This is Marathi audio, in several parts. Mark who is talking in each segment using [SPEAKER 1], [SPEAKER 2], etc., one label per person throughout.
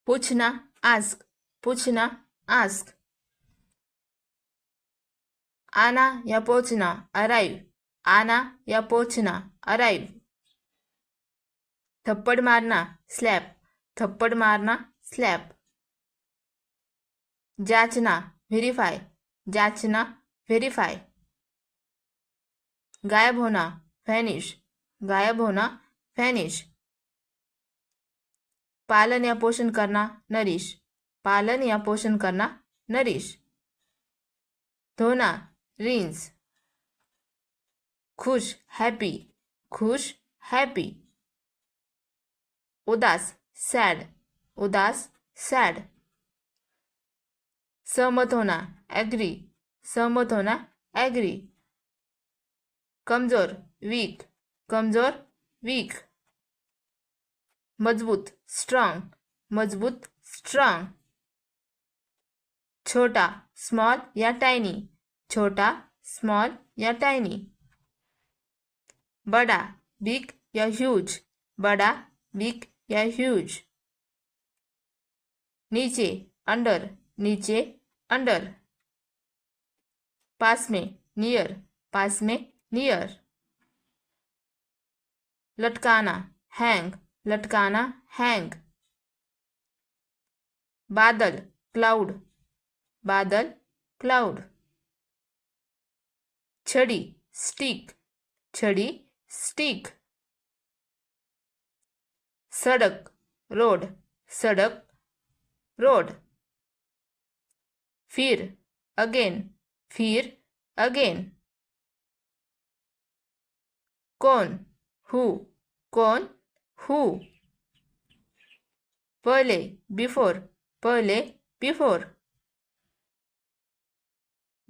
[SPEAKER 1] पूछना आस्क, पूछना आस्क। आना या पहुंचना अराइव, आना या पहुंचना अराइव। थप्पड़ मारना स्लैप, थप्पड़ मारना स्लैप। जांचना वेरीफाई, जांचना वेरीफाई। गायब होना वैनिश, गायब होना वैनिश। पालन या पोषण करना नरिश, पालन या पोषण करना नरिश। धोना रिंस। खुश हैप्पी, खुश हैप्पी। उदास सैड, उदास सैड। सहमत होना एग्री, सहमत होना एग्री। कमजोर वीक, कमजोर वीक। मजबूत स्ट्रांग, मजबूत स्ट्रांग। छोटा स्मॉल या टाइनी, छोटा स्मॉल या टाइनी। बड़ा बिग या ह्यूज, बड़ा बिग या ह्यूज। नीचे अंडर, नीचे अंडर। पास में नियर, पास में नियर। लटकाना हैंग, लटकाना हैंग। बादल क्लाउड, बादल क्लाउड। छड़ी स्टिक, छड़ी स्टिक। सड़क रोड, सड़क रोड। फिर अगेन, फिर अगेन। कौन हु, कौन हु। पहले बिफोर, पहले बिफोर।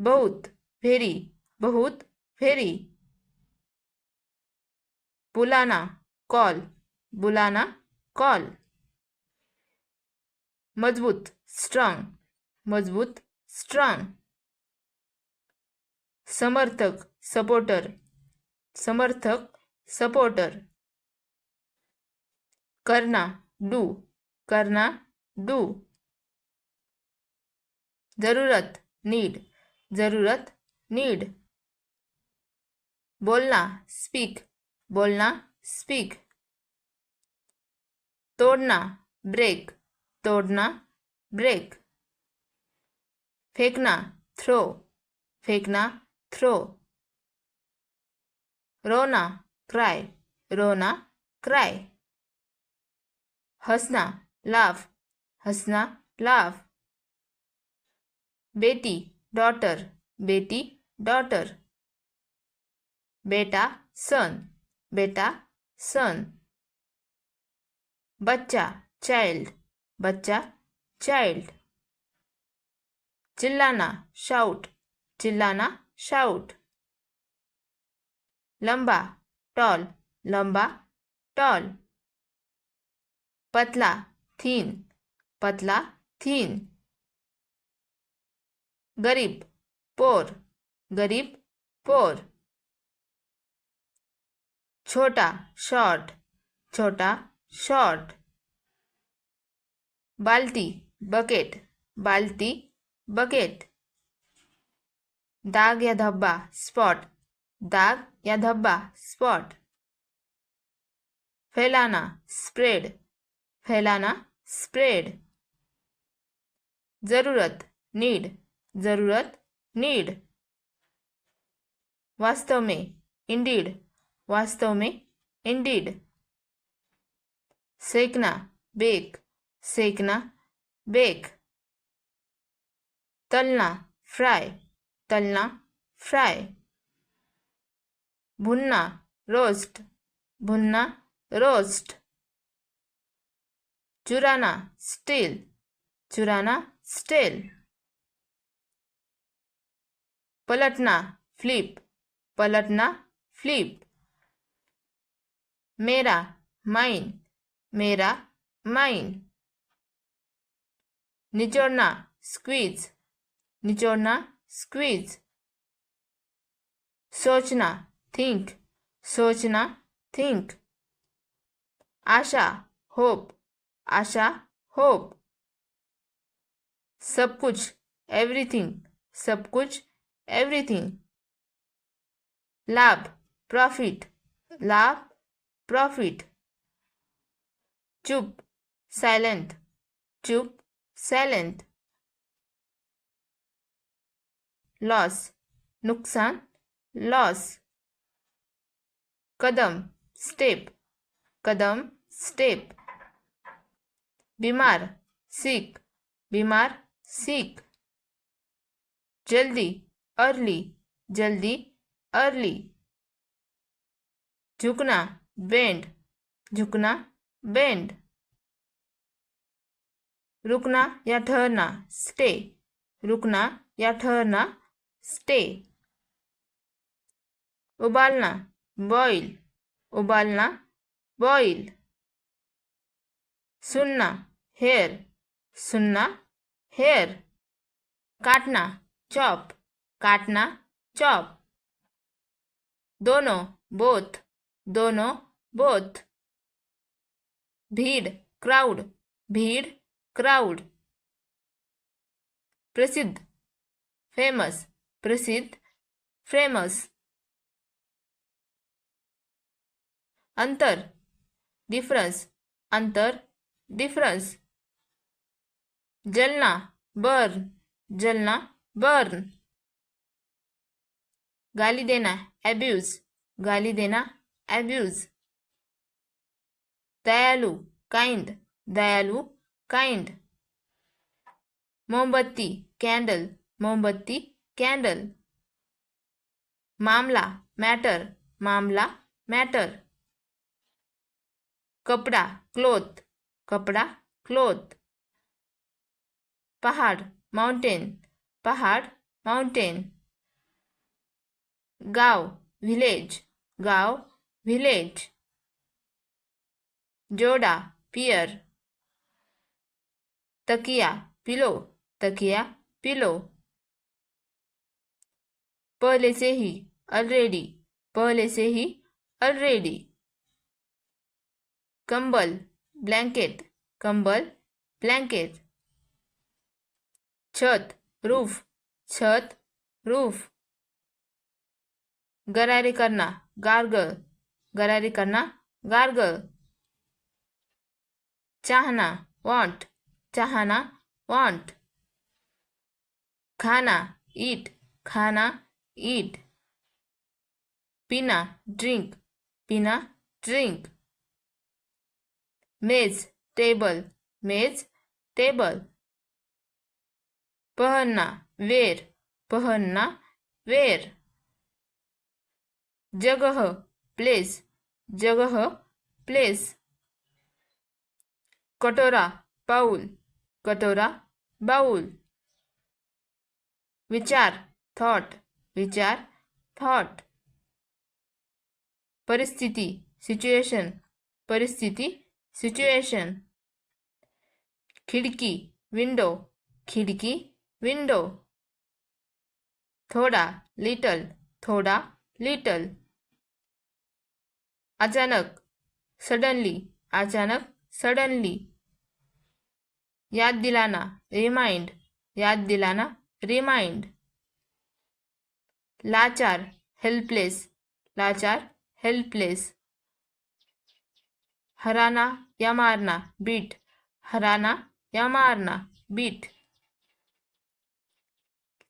[SPEAKER 1] बहुत वेरी, बहुत वेरी। बुलाना कॉल, बुलाना कॉल। मजबूत स्ट्रांग, मजबूत स्ट्रांग। समर्थक सपोर्टर, समर्थक सपोर्टर। करना डू, करना डू। जरूरत नीड, जरूरत नीड। बोलना स्पीक, बोलना स्पीक। तोड़ना ब्रेक, तोड़ना ब्रेक। फेंकना थ्रो, फेंकना थ्रो। रोना क्राई, रोना क्राई। हंसना लाफ, हंसना लाफ। बेटी डॉटर, बेटी डॉटर। बेटा सन, बेटा सन। बच्चा चाइल्ड, बच्चा चाइल्ड। चिल्लाना शाउट, चिल्लाना शाउट। लंबा टॉल, लंबा टॉल। पतला थीन, पतला थीन। गरीब पोर, गरीब पोर। छोटा शॉर्ट, छोटा शॉर्ट। बाल्टी बकेट, बाल्टी बकेट। दाग या धब्बा स्पॉट, दाग या धब्बा स्पॉट। फैलाना स्प्रेड, फैलाना स्प्रेड। जरूरत नीड, जरूरत नीड। वास्तव में इंडीड, वास्तव में इंडीड। सेकना बेक, सेकना बेक। तलना फ्राई, तलना फ्राई। भुनना रोस्ट, भुनना रोस्ट। चुराना स्टील, चुराना स्टील। पलटना फ्लिप, पलटना फ्लिप। मेरा माइन, मेरा माइन। निचोड़ना स्क्वीज, निचोड़ना स्क्वीज। सोचना थिंक, सोचना थिंक। आशा होप, आशा होप। सब कुछ एवरीथिंग, सब कुछ एवरीथिंग। लाभ प्रॉफिट, लाभ प्रॉफिट। चुप साइलेंट, चुप साइलेंट। लॉस नुकसान, loss. Kadam step, Kadam step. बीमार सिक, बीमार सिक। जल्दी अर्ली, जल्दी अर्ली। झुकना बेंड, झुकना बेंड। रुकना या ठहरना स्टे, रुकना या ठहरना स्टे। उबालना बॉईल, उबालना बॉईल। सुनना हेयर, सुनना हेयर। काटना चॉप, काटना चॉप। दोनों बोथ, दोनों बोथ। भीड़ क्राउड, भीड़ क्राउड। प्रसिद्ध फेमस, प्रसिद्ध फेमस। अंतर डिफरेंस, अंतर डिफरेंस। जलना बर्न, जलना बर्न। गाली देना एब्यूज, गाली देना एब्यूज। दयालु काइंड, दयालु काइंड। मोमबत्ती कैंडल, मोमबत्ती कैंडल। मामला मैटर, मामला मैटर। कपड़ा क्लोथ, कपड़ा क्लोथ। पहाड़ माउंटेन, पहाड़ माउंटेन। गांव विलेज, गांव विलेज। जोड़ा पियर। तकिया पिलो, तकिया पिलो। पहले से ही ऑलरेडी, पहले से ही ऑलरेडी। कंबल ब्लैंकेट, कंबल ब्लैंकेट। छत रूफ, छत रूफ। गरारे करना गार्गल, गरारे करना गार्गल। चाहना वांट, चाहना वांट। खाना ईट, खाना ईट। पीना ड्रिंक, पीना ड्रिंक। मेज टेबल, मेज टेबल। पहनना वेर, पहनना वेर। जगह प्लेस, जगह प्लेस। कटोरा बाउल, कटोरा बाउल। विचार थॉट, विचार थॉट। परिस्थिति सिचुएशन, परिस्थिति सिचुएशन। खिड़की विंडो, खिड़की विंडो। थोड़ा लिटल, थोड़ा लिटल। अचानक सडनली, अचानक सडनली। याद दिलाना रिमाइंड, याद दिलाना रिमाइंड। लाचार हेल्पलेस, लाचार हेल्पलेस। हराना या मारना बीट, हराना या मारना बीट।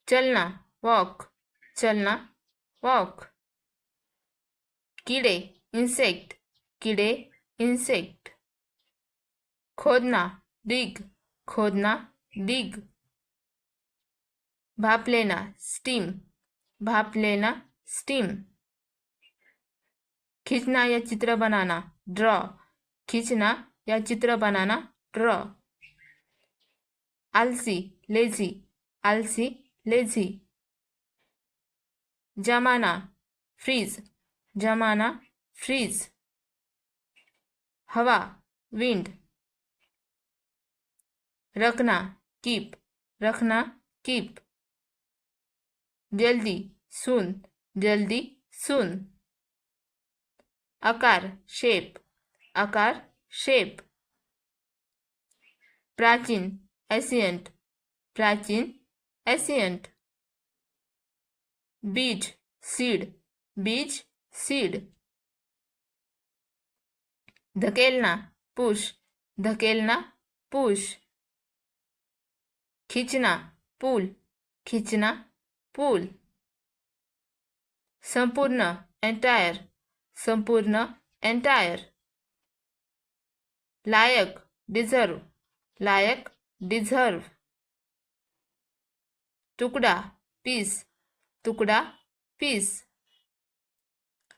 [SPEAKER 1] चलना वॉक, चलना वॉक। कीड़े इंसेक्ट, कीड़े इंसेक्ट। खोदना डिग, खोदना डिग। भाप लेना स्टीम, भाप लेना स्टीम। खींचना या चित्र बनाना ड्रॉ, खींचना या चित्र बनाना ड्रॉ। आलसी लेजी, आलसी लेजी। जमाना फ्रीज, जमाना फ्रीज। हवा विंड। रखना कीप, रखना कीप। जल्दी सुन, जल्दी सुन। आकार शेप, आकार शेप। प्राचीन एशियंट, प्राचीन, एशियंट. बीज, सीड, बीज, सीड. धकेलना, पुश, धकेलना, पुश. खींचना, पुल, खींचना, पुल. संपूर्ण, एंटायर, संपूर्ण, एंटायर. लायक, डिझर्व, लायक, डिझर्व. टुकड़ा, पीस, टुकड़ा, पीस.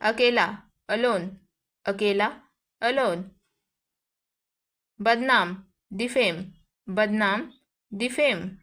[SPEAKER 1] अकेला, अलोन, अकेला, अलोन. बदनाम, डिफेम, बदनाम, डिफेम.